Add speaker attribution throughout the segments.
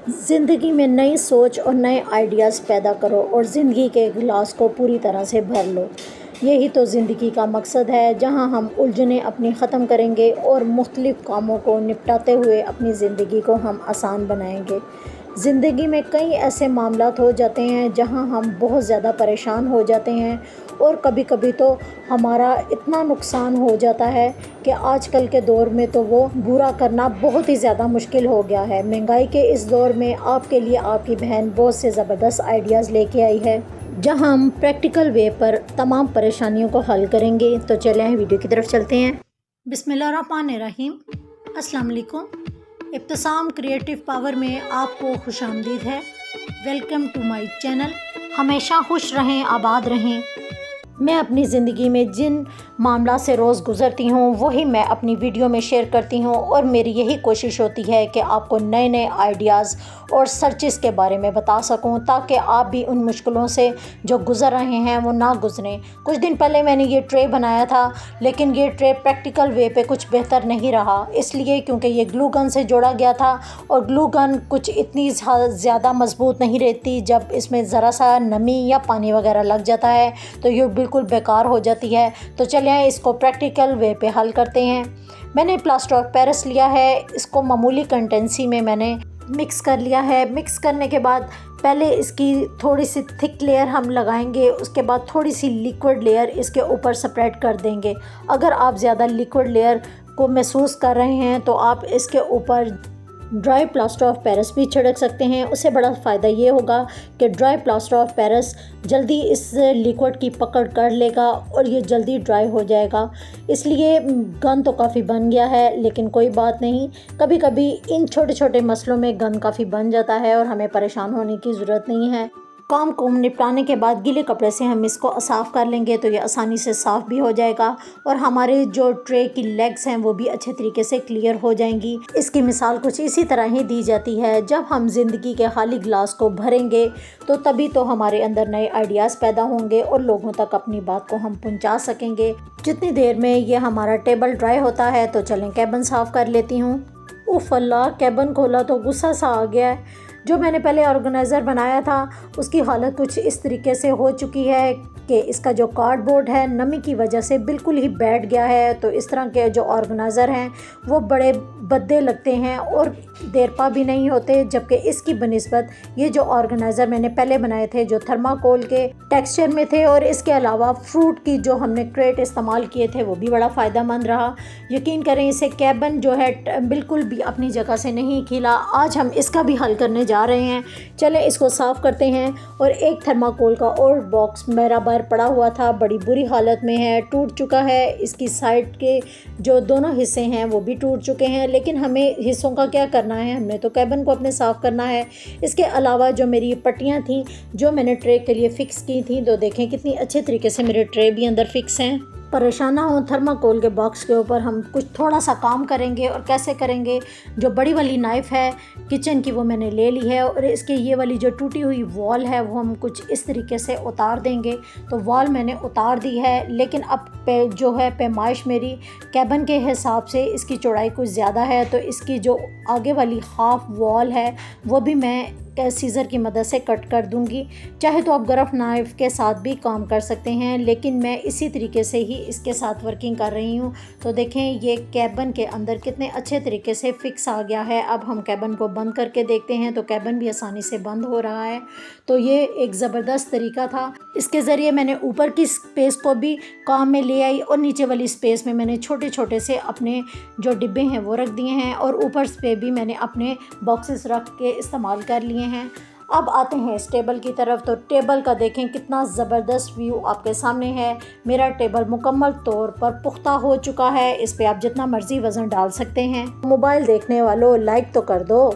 Speaker 1: ज़िंदगी में नई सोच और नए आइडियाज़ पैदा करो और ज़िंदगी के गिलास को पूरी तरह से भर लो। यही तो ज़िंदगी का मकसद है, जहां हम उलझनें अपनी ख़त्म करेंगे और मुख्तलिफ़ कामों को निपटाते हुए अपनी ज़िंदगी को हम आसान बनाएंगे। ज़िंदगी में कई ऐसे मामलात हो जाते हैं जहां हम बहुत ज़्यादा परेशान हो जाते हैं और कभी कभी तो हमारा इतना नुकसान हो जाता है कि आजकल के दौर में तो वो पूरा करना बहुत ही ज़्यादा मुश्किल हो गया है। महंगाई के इस दौर में आपके लिए आपकी बहन बहुत से ज़बरदस्त आइडियाज़ लेके आई है, जहां हम प्रैक्टिकल वे पर तमाम परेशानियों को हल करेंगे। तो चलें वीडियो की तरफ चलते हैं। बिस्मिल्लाहिर्रहमानिर्रहीम। अस्सलाम वालेकुम। इब्तिसाम क्रिएटिव पावर में आपको खुशामदीद है। Welcome to my channel. हमेशा खुश रहें, आबाद रहें। मैं अपनी ज़िंदगी में जिन मामला से रोज़ गुज़रती हूँ वही मैं अपनी वीडियो में शेयर करती हूँ और मेरी यही कोशिश होती है कि आपको नए नए आइडियाज़ और सर्चेस के बारे में बता सकूँ, ताकि आप भी उन मुश्किलों से जो गुज़र रहे हैं वो ना गुज़रें। कुछ दिन पहले मैंने ये ट्रे बनाया था, लेकिन ये ट्रे प्रैक्टिकल वे पे कुछ बेहतर नहीं रहा, इसलिए क्योंकि ये ग्लू गन से जोड़ा गया था और ग्लू गन कुछ इतनी ज़्यादा मज़बूत नहीं रहती। जब इसमें ज़रा सा नमी या पानी वगैरह लग जाता है तो ये बिल्कुल बेकार हो जाती है। तो चलिए इसको प्रैक्टिकल वे पे हल करते हैं। मैंने प्लास्टर ऑफ पेरिस लिया है, इसको मामूली कंटेंसी में मैंने मिक्स कर लिया है। मिक्स करने के बाद पहले इसकी थोड़ी सी थिक लेयर हम लगाएंगे, उसके बाद थोड़ी सी लिक्विड लेयर इसके ऊपर स्प्रेड कर देंगे। अगर आप ज़्यादा लिक्विड लेयर को महसूस कर रहे हैं तो आप इसके ऊपर ड्राई प्लास्टर ऑफ पेरिस भी छिड़क सकते हैं। उससे बड़ा फ़ायदा ये होगा कि ड्राई प्लास्टर ऑफ पेरिस जल्दी इस लिक्विड की पकड़ कर लेगा और ये जल्दी ड्राई हो जाएगा। इसलिए गन तो काफ़ी बन गया है, लेकिन कोई बात नहीं, कभी कभी इन छोटे छोटे मसलों में गन काफ़ी बन जाता है और हमें परेशान होने की ज़रूरत नहीं है। काम को निपटाने के बाद गीले कपड़े से हम इसको साफ़ कर लेंगे तो ये आसानी से साफ़ भी हो जाएगा और हमारे जो ट्रे की लेग्स हैं वो भी अच्छे तरीके से क्लियर हो जाएंगी। इसकी मिसाल कुछ इसी तरह ही दी जाती है, जब हम ज़िंदगी के खाली गिलास को भरेंगे तो तभी तो हमारे अंदर नए आइडियाज़ पैदा होंगे और लोगों तक अपनी बात को हम पहुँचा सकेंगे। जितनी देर में ये हमारा टेबल ड्राई होता है तो चलें कैबिन साफ़ कर लेती हूँ। उफ़ अल्लाह, कैबिन खोला तो गुस्सा सा आ गया है। जो मैंने पहले ऑर्गेनाइज़र बनाया था उसकी हालत कुछ इस तरीके से हो चुकी है कि इसका जो कार्डबोर्ड है नमी की वजह से बिल्कुल ही बैठ गया है। तो इस तरह के जो ऑर्गेनाइज़र हैं वो बड़े भद्दे लगते हैं और देरपा भी नहीं होते, जबकि इसकी बनिस्बत ये जो ऑर्गेनाइज़र मैंने पहले बनाए थे जो थर्माकोल के टेक्सचर में थे और इसके अलावा फ्रूट की जो हमने क्रेट इस्तेमाल किए थे वो भी बड़ा फ़ायदेमंद रहा। यकीन करें, इससे कैबिन जो है बिल्कुल भी अपनी जगह से नहीं खिला। आज हम इसका भी हल करने जा रहे हैं। चलें इसको साफ़ करते हैं। और एक थर्माकोल का और बॉक्स मेरा बाहर पड़ा हुआ था, बड़ी बुरी हालत में है, टूट चुका है। इसकी साइड के जो दोनों हिस्से हैं वो भी टूट चुके हैं, लेकिन हमें हिस्सों का क्या करना है, हमने तो कैबिन को अपने साफ़ करना है। इसके अलावा जो मेरी पट्टियाँ थी जो मैंने ट्रे के लिए फ़िक्स की थी, तो देखें कितनी अच्छे तरीके से मेरे ट्रे भी अंदर फ़िक्स हैं। परेशान ना हो, थर्माकोल के बॉक्स के ऊपर हम कुछ थोड़ा सा काम करेंगे। और कैसे करेंगे, जो बड़ी वाली नाइफ़ है किचन की वो मैंने ले ली है और इसके ये वाली जो टूटी हुई वॉल है वो हम कुछ इस तरीके से उतार देंगे। तो वॉल मैंने उतार दी है, लेकिन अब जो है पैमाइश मेरी कैबिन के हिसाब से इसकी चौड़ाई कुछ ज़्यादा है, तो इसकी जो आगे वाली हाफ वॉल है वो भी मैं सीज़र की मदद से कट कर दूंगी। चाहे तो आप गरफ नाइफ़ के साथ भी काम कर सकते हैं, लेकिन मैं इसी तरीके से ही इसके साथ वर्किंग कर रही हूँ। तो देखें ये कैबिन के अंदर कितने अच्छे तरीके से फ़िक्स आ गया है। अब हम कैबिन को बंद करके देखते हैं तो कैबिन भी आसानी से बंद हो रहा है। तो ये एक ज़बरदस्त तरीका था। इसके ज़रिए मैंने ऊपर की स्पेस को भी काम में ले आई और नीचे वाली स्पेस में मैंने छोटे छोटे से अपने जो डिब्बे हैं वो रख दिए हैं और ऊपर पे भी मैंने अपने बॉक्सेस रख के इस्तेमाल कर लिए हैं। अब आते हैं इस टेबल की तरफ। तो टेबल का देखें कितना ज़बरदस्त व्यू आपके सामने है। मेरा टेबल मुकम्मल तौर पर पुख्ता हो चुका है। इस पे आप जितना मर्जी वज़न डाल सकते हैं। मोबाइल देखने वालों लाइक तो कर दो,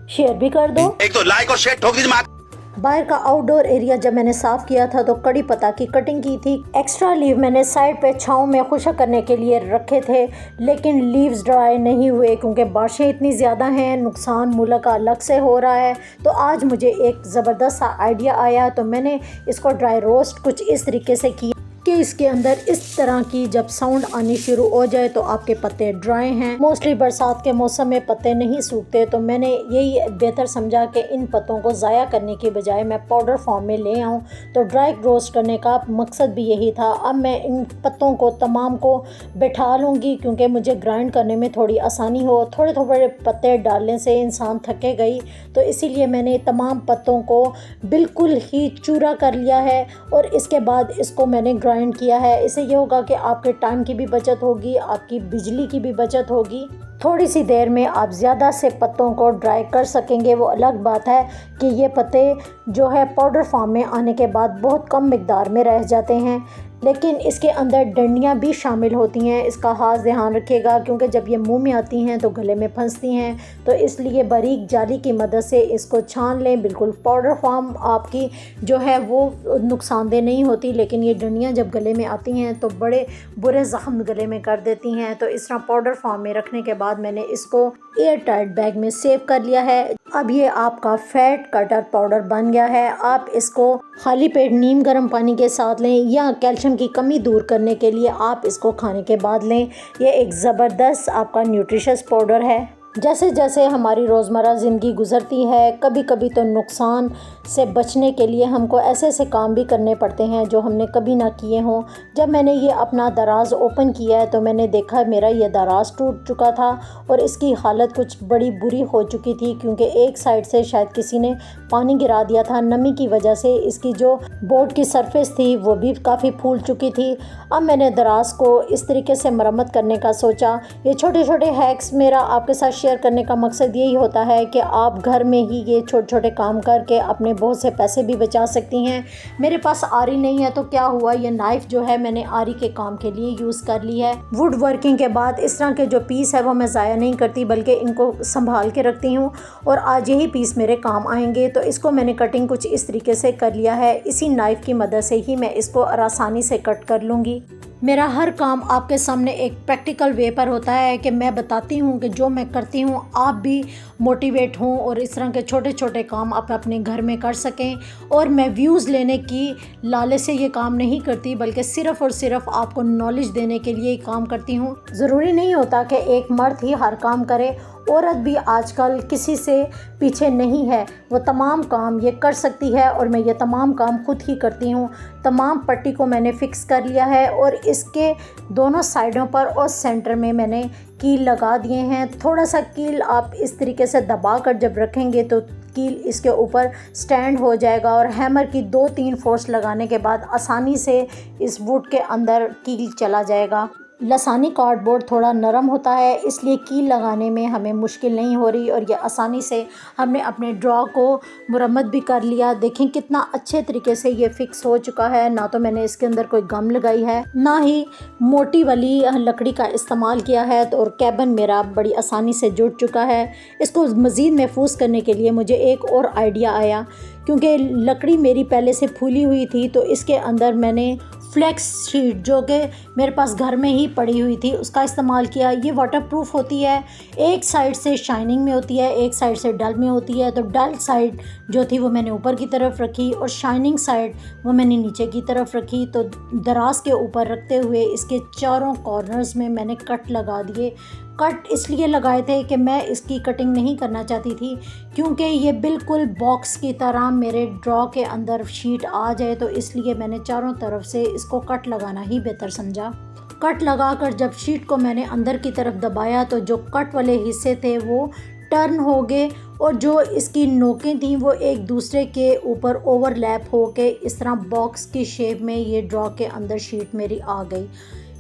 Speaker 1: शेयर भी कर दो।
Speaker 2: एक तो लाइक और शेयर ठोक दीजिए।
Speaker 1: बाहर का आउटडोर एरिया जब मैंने साफ़ किया था तो कड़ी पत्ता की कटिंग की थी। एक्स्ट्रा लीव मैंने साइड पे छाँव में खुशक करने के लिए रखे थे, लेकिन लीव्स ड्राई नहीं हुए क्योंकि बारिशें इतनी ज़्यादा हैं, नुकसान मुल्क का अलग से हो रहा है। तो आज मुझे एक ज़बरदस्त सा आइडिया आया, तो मैंने इसको ड्राई रोस्ट कुछ इस तरीके से किया कि इसके अंदर इस तरह की जब साउंड आनी शुरू हो जाए तो आपके पत्ते ड्राई हैं। मोस्टली बरसात के मौसम में पत्ते नहीं सूखते, तो मैंने यही बेहतर समझा कि इन पत्तों को ज़ाया करने की बजाय मैं पाउडर फॉर्म में ले आऊँ। तो ड्राई रोस्ट करने का मकसद भी यही था। अब मैं इन पत्तों को तमाम को बैठा लूँगी क्योंकि मुझे ग्राइंड करने में थोड़ी आसानी हो। थोड़े थोड़े पत्ते डालने से इंसान थके गई, तो इसीलिए मैंने तमाम पत्तों को बिल्कुल ही चूरा कर लिया है और इसके बाद इसको मैंने ग्राइंड किया है। इससे ये होगा कि आपके टाइम की भी बचत होगी, आपकी बिजली की भी बचत होगी। थोड़ी सी देर में आप ज़्यादा से पत्तों को ड्राई कर सकेंगे। वो अलग बात है कि ये पत्ते जो है पाउडर फॉर्म में आने के बाद बहुत कम मिकदार में रह जाते हैं, लेकिन इसके अंदर डंडियाँ भी शामिल होती हैं। इसका खास ध्यान रखिएगा क्योंकि जब ये मुंह में आती हैं तो गले में फंसती हैं, तो इसलिए बारीक जाली की मदद से इसको छान लें। बिल्कुल पाउडर फॉर्म आपकी जो है वो नुकसानदेह नहीं होती, लेकिन ये डंडियाँ जब गले में आती हैं तो बड़े बुरे ज़ख्म गले में कर देती हैं। तो इस तरह पाउडर फॉर्म में रखने के बाद मैंने इसको एयर टाइट बैग में सेव कर लिया है। अब ये आपका फैट कटर पाउडर बन गया है। आप इसको खाली पेट नीम गर्म पानी के साथ लें या कैल्शियम की कमी दूर करने के लिए आप इसको खाने के बाद लें। ये एक ज़बरदस्त आपका न्यूट्रिशियस पाउडर है। जैसे जैसे हमारी रोज़मर्रा ज़िंदगी गुज़रती है, कभी कभी तो नुकसान से बचने के लिए हमको ऐसे ऐसे काम भी करने पड़ते हैं जो हमने कभी ना किए हों। जब मैंने ये अपना दराज ओपन किया है तो मैंने देखा मेरा ये दराज टूट चुका था और इसकी हालत कुछ बड़ी बुरी हो चुकी थी क्योंकि एक साइड से शायद किसी ने पानी गिरा दिया था। नमी की वजह से इसकी जो बोर्ड की सरफेस थी वो भी काफ़ी फूल चुकी थी। अब मैंने दराज को इस तरीके से मरम्मत करने का सोचा। ये छोटे छोटे हैक्स मेरा आपके साथ शेयर करने का मकसद यही होता है कि आप घर में ही ये छोटे छोटे काम करके अपने बहुत से पैसे भी बचा सकती हैं। मेरे पास आरी नहीं है तो क्या हुआ, ये नाइफ़ जो है मैंने आरी के काम के लिए यूज़ कर ली है। वुड वर्किंग के बाद इस तरह के जो पीस है वो मैं ज़ाया नहीं करती बल्कि इनको संभाल के रखती हूँ और आज यही पीस मेरे काम आएंगे। तो इसको मैंने कटिंग कुछ इस तरीके से कर लिया है। इसी नाइफ़ की मदद से ही मैं इसको आसानी से कट कर लूँगी। मेरा हर काम आपके सामने एक प्रैक्टिकल वे पर होता है कि मैं बताती हूँ कि जो मैं करती हूँ आप भी मोटिवेट हों और इस तरह के छोटे छोटे काम आप अपने घर में कर सकें। और मैं व्यूज़ लेने की लालच से ये काम नहीं करती बल्कि सिर्फ़ और सिर्फ आपको नॉलेज देने के लिए काम करती हूँ। ज़रूरी नहीं होता कि एक मर्द ही हर काम करे, औरत भी आजकल किसी से पीछे नहीं है, वो तमाम काम ये कर सकती है और मैं ये तमाम काम खुद ही करती हूँ। तमाम पट्टी को मैंने फ़िक्स कर लिया है और इसके दोनों साइडों पर और सेंटर में मैंने कील लगा दिए हैं। थोड़ा सा कील आप इस तरीके से दबा कर जब रखेंगे तो कील इसके ऊपर स्टैंड हो जाएगा और हैमर की 2-3 फोर्स लगाने के बाद आसानी से इस वुड के अंदर कील चला जाएगा। लसानी कार्डबोर्ड थोड़ा नरम होता है इसलिए कील लगाने में हमें मुश्किल नहीं हो रही और ये आसानी से हमने अपने ड्रॉ को मुरम्मत भी कर लिया। देखें कितना अच्छे तरीके से ये फिक्स हो चुका है। ना तो मैंने इसके अंदर कोई गम लगाई है ना ही मोटी वाली लकड़ी का इस्तेमाल किया है, तो और कैबिन मेरा बड़ी आसानी से जुड़ चुका है। इसको मज़ीद महफूज करने के लिए मुझे एक और आइडिया आया क्योंकि लकड़ी मेरी पहले से फूली हुई थी, तो इसके अंदर मैंने फ्लेक्स शीट जो कि मेरे पास घर में ही पड़ी हुई थी उसका इस्तेमाल किया। ये वाटरप्रूफ होती है, एक साइड से शाइनिंग में होती है, एक साइड से डल में होती है। तो डल साइड जो थी वो मैंने ऊपर की तरफ रखी और शाइनिंग साइड वो मैंने नीचे की तरफ रखी। तो दराज के ऊपर रखते हुए इसके चारों कॉर्नर्स में मैंने कट लगा दिए। कट इसलिए लगाए थे कि मैं इसकी कटिंग नहीं करना चाहती थी क्योंकि ये बिल्कुल बॉक्स की तरह मेरे ड्रॉ के अंदर शीट आ जाए, तो इसलिए मैंने चारों तरफ से इसको कट लगाना ही बेहतर समझा। कट लगाकर जब शीट को मैंने अंदर की तरफ दबाया तो जो कट वाले हिस्से थे वो टर्न हो गए और जो इसकी नोकें थीं वो एक दूसरे के ऊपर ओवरलैप हो के इस तरह बॉक्स की शेप में ये ड्रॉ के अंदर शीट मेरी आ गई।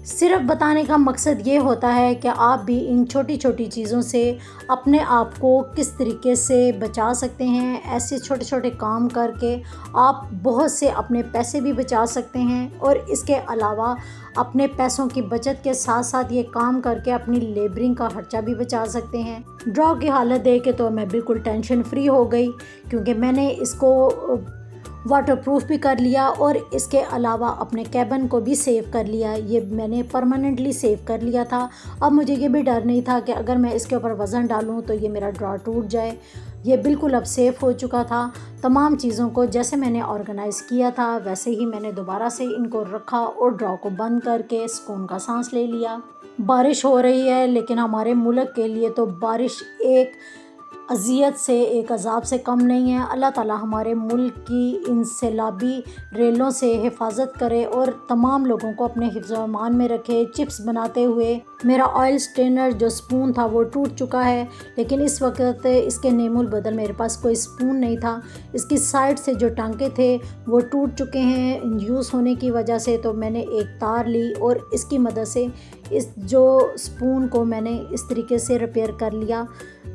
Speaker 1: सिर्फ बताने का मकसद ये होता है कि आप भी इन छोटी छोटी चीज़ों से अपने आप को किस तरीके से बचा सकते हैं। ऐसे छोटे छोटे काम करके आप बहुत से अपने पैसे भी बचा सकते हैं और इसके अलावा अपने पैसों की बचत के साथ साथ ये काम करके अपनी लेबरिंग का खर्चा भी बचा सकते हैं। ड्रॉ की हालत देख के तो मैं बिल्कुल टेंशन फ्री हो गई क्योंकि मैंने इसको वाटरप्रूफ भी कर लिया और इसके अलावा अपने कैबिन को भी सेव कर लिया। ये मैंने परमानेंटली सेव कर लिया था। अब मुझे ये भी डर नहीं था कि अगर मैं इसके ऊपर वज़न डालूं तो ये मेरा ड्रॉ टूट जाए। ये बिल्कुल अब सेफ़ हो चुका था। तमाम चीज़ों को जैसे मैंने ऑर्गेनाइज़ किया था वैसे ही मैंने दोबारा से इनको रखा और ड्रॉ को बंद करके सुकून का सांस ले लिया। बारिश हो रही है, लेकिन हमारे मुल्क के लिए तो बारिश एक अज़ियत से, एक अज़ाब से कम नहीं है। अल्लाह ताला हमारे मुल्क की इन सैलाबी रेलों से हिफाजत करे और तमाम लोगों को अपने हिफ्ज़-ओ-अमान में रखे। चिप्स बनाते हुए मेरा ऑयल स्ट्रेनर जो स्पून था वो टूट चुका है, लेकिन इस वक्त इसके नेमुल बदल मेरे पास कोई स्पून नहीं था। इसकी साइड से जो टांके थे वो टूट चुके हैं इन यूज़ होने की वजह से। तो मैंने एक तार ली और इसकी मदद से इस जो स्पून को मैंने इस तरीके से रिपेयर कर लिया।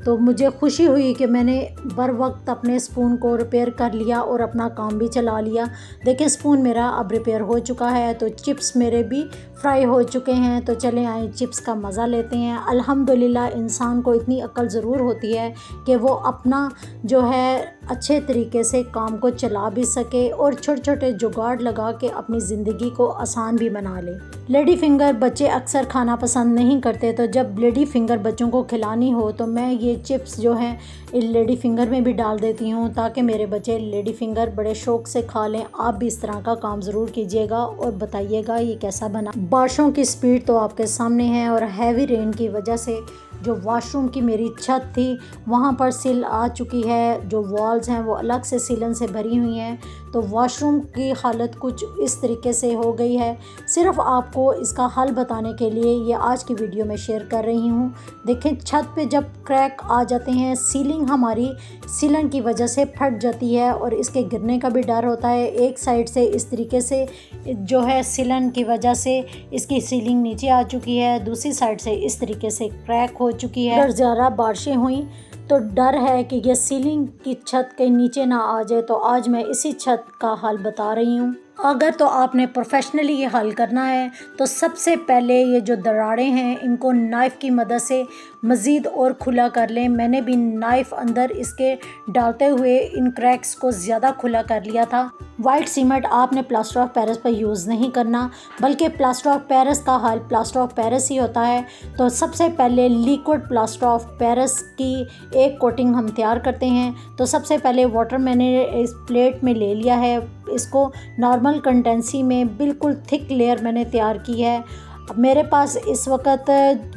Speaker 1: तो मुझे खुशी हुई कि मैंने बर वक्त अपने स्पून को रिपेयर कर लिया और अपना काम भी चला लिया। देखिए स्पून मेरा अब रिपेयर हो चुका है, तो चिप्स मेरे भी फ्राई हो चुके हैं। तो चलें आए चिप्स का मज़ा लेते हैं। अल्हम्दुलिल्लाह इंसान को इतनी अक्ल ज़रूर होती है कि वो अपना जो है अच्छे तरीके से काम को चला भी सके और छोटे छोटे जुगाड़ लगा के अपनी ज़िंदगी को आसान भी बना ले। लेडी फिंगर बच्चे अक्सर खाना पसंद नहीं करते, तो जब लेडी फिंगर बच्चों को खिलानी हो तो मैं ये चिप्स जो हैं लेडी फिंगर में भी डाल देती हूँ ताकि मेरे बच्चे लेडी फिंगर बड़े शौक़ से खा लें। आप भी इस तरह का काम ज़रूर कीजिएगा और बताइएगा ये कैसा बना। बारिशों की स्पीड तो आपके सामने है और हैवी रेन की वजह से जो वॉशरूम की मेरी छत थी वहाँ पर सिल आ चुकी है। जो वॉल्स हैं वो अलग से सीलन से भरी हुई हैं, तो वॉशरूम की हालत कुछ इस तरीके से हो गई है। सिर्फ आपको इसका हल बताने के लिए ये आज की वीडियो में शेयर कर रही हूँ। देखें छत पे जब क्रैक आ जाते हैं, सीलिंग हमारी सीलन की वजह से फट जाती है और इसके गिरने का भी डर होता है। एक साइड से इस तरीके से जो है सीलन की वजह से इसकी सीलिंग नीचे आ चुकी है, दूसरी साइड से इस तरीके से क्रैक हो चुकी है। अगर ज़्यादा बारिशें हुई तो डर है कि ये सीलिंग की छत के नीचे ना आ जाए, तो आज मैं इसी छत का हल बता रही हूँ। अगर तो आपने प्रोफेशनली ये हल करना है तो सबसे पहले ये जो दरारें हैं इनको नाइफ़ की मदद से मज़ीद और खुला कर लें। मैंने भी नाइफ़ अंदर इसके डालते हुए इन क्रैक्स को ज़्यादा खुला कर लिया था। वाइट सीमेंट आपने प्लास्टर ऑफ पेरिस पर यूज़ नहीं करना, बल्कि प्लास्टर ऑफ पेरिस का हल प्लास्टर ऑफ पेरिस ही होता है। तो सबसे पहले लिक्विड प्लास्टर ऑफ पेरिस की एक कोटिंग हम तैयार करते हैं। तो सबसे पहले वाटर मैंने इस प्लेट में ले लिया है, इसको नॉर्मल कंटेंसी में बिल्कुल थिक लेयर मैंने तैयार की है। अब मेरे पास इस वक्त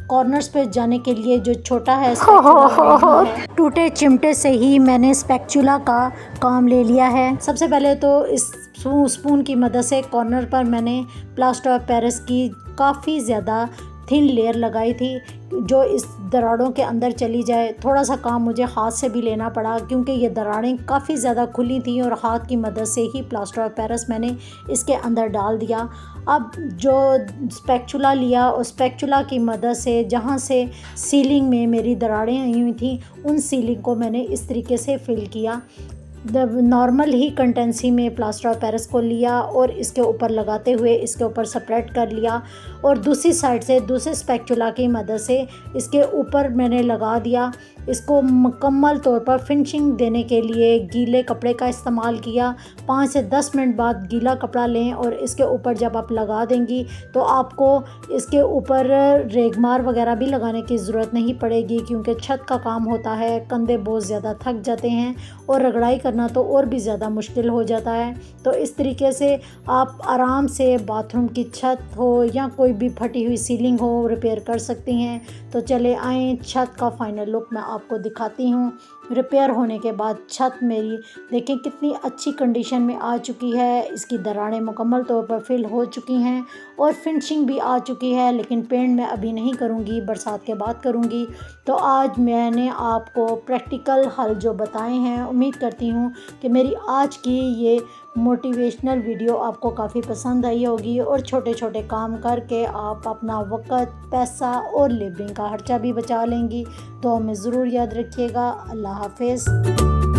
Speaker 1: कॉर्नर्स पे जाने के लिए जो छोटा है टूटे चिमटे से ही मैंने स्पैचुला का काम ले लिया है। सबसे पहले तो इस स्पून की मदद से कॉर्नर पर मैंने प्लास्टर ऑफ पेरिस की काफ़ी ज़्यादा थिन लेयर लगाई थी जो इस दरारों के अंदर चली जाए। थोड़ा सा काम मुझे हाथ से भी लेना पड़ा क्योंकि ये दरारें काफ़ी ज़्यादा खुली थी और हाथ की मदद से ही प्लास्टर ऑफ पेरिस मैंने इसके अंदर डाल दिया। अब जो स्पैचुला लिया और स्पैचुला की मदद से जहाँ से सीलिंग में मेरी दरारें आई हुई थी उन सीलिंग को मैंने इस तरीके से फिल किया। नॉर्मल ही कंटेंसी में प्लास्टर ऑफ पेरिस को लिया और इसके ऊपर लगाते हुए इसके ऊपर स्प्रेड कर लिया और दूसरी साइड से दूसरे स्पैचुला की मदद से इसके ऊपर मैंने लगा दिया। इसको मुकम्मल तौर पर फिनिशिंग देने के लिए गीले कपड़े का इस्तेमाल किया। 5 से 10 मिनट बाद गीला कपड़ा लें और इसके ऊपर जब आप लगा देंगी तो आपको इसके ऊपर रेगमार वगैरह भी लगाने की ज़रूरत नहीं पड़ेगी क्योंकि छत का काम होता है, कंधे बहुत ज़्यादा थक जाते हैं और रगड़ाई करना तो और भी ज़्यादा मुश्किल हो जाता है। तो इस तरीके से आप आराम से बाथरूम की छत हो या कोई भी फटी हुई सीलिंग हो रिपेयर कर सकती हैं। तो चले आएँ छत का फाइनल लुक मैं आपको दिखाती हूँ। रिपेयर होने के बाद छत मेरी देखें कितनी अच्छी कंडीशन में आ चुकी है। इसकी दरारें मुकम्मल तौर पर फिल हो चुकी हैं और फिनिशिंग भी आ चुकी है, लेकिन पेंट मैं अभी नहीं करूँगी, बरसात के बाद करूँगी। तो आज मैंने आपको प्रैक्टिकल हल जो बताए हैं, उम्मीद करती हूँ कि मेरी आज की ये मोटिवेशनल वीडियो आपको काफ़ी पसंद आई होगी और छोटे छोटे काम करके आप अपना वक़्त, पैसा और लिविंग का खर्चा भी बचा लेंगी। तो हमें ज़रूर याद रखिएगा। अल्लाह हाफ़िज़।